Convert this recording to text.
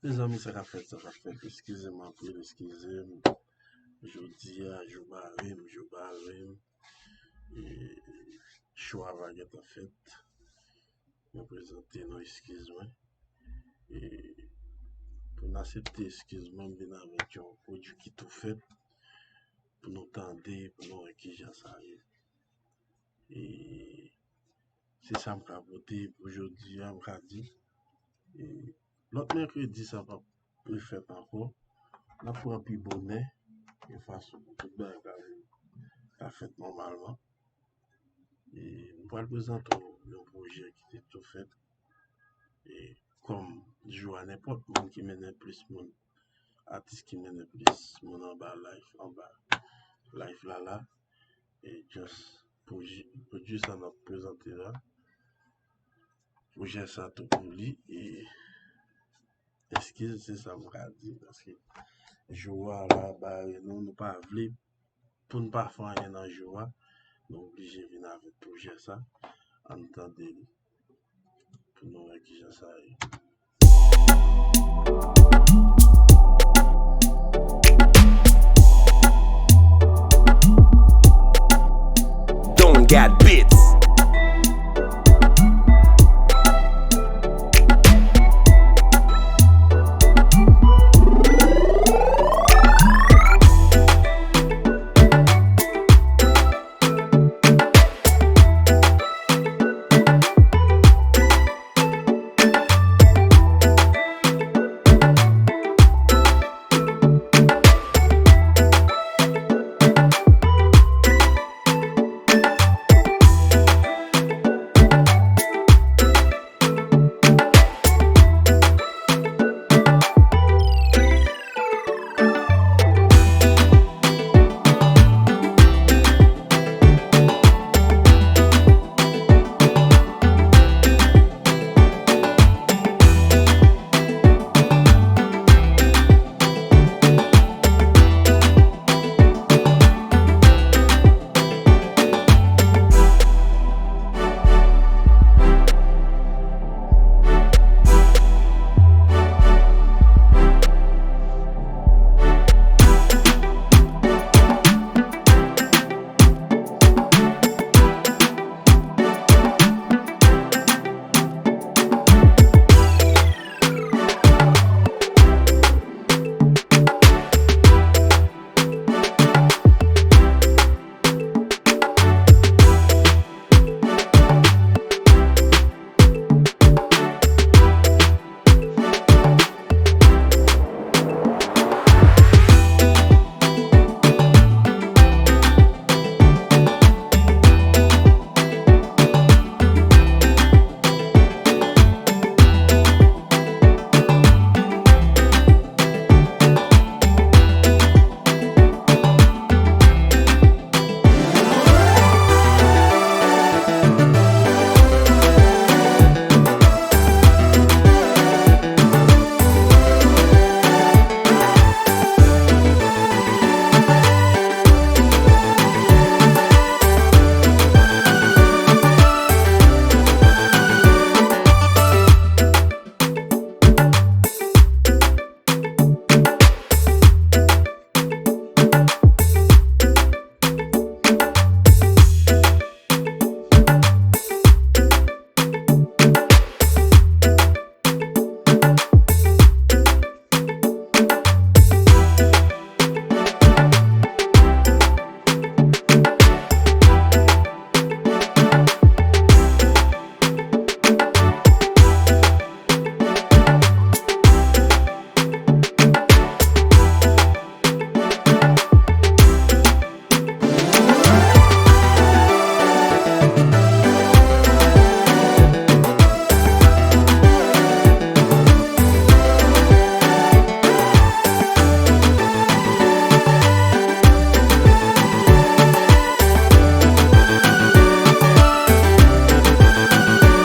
Les amis, ça va fait. Excusez-moi, puis excusez-moi. Je dis à je barre, et choix vague en fait. Me présenter, non, excuse-moi. Et pour nous accepter, excuse-moi, bien avec un produit qui tout fait, pour nous tendre, pour nous réquiger ça arrive. Et c'est ça que je vais aujourd'hui, je vais dire. Et l'autre mercredi, ça va plus faire encore. La fois plus bonnet, de façon tout bien qu'a fait normalement. Et nous allons présenter un projet qui est tout fait. Et comme je joue à n'importe monde qui mène plus mon artiste qui mène plus mon en bas live là et juste pour ça nous présenter là projet ça tout pour lui et excuse c'est ça me dit parce que joie là bah nous pas voulu pour ne pas faire rien dans joie nous obligé venir avec projet ça entendre pour nous rédiger ça. Don't get bits.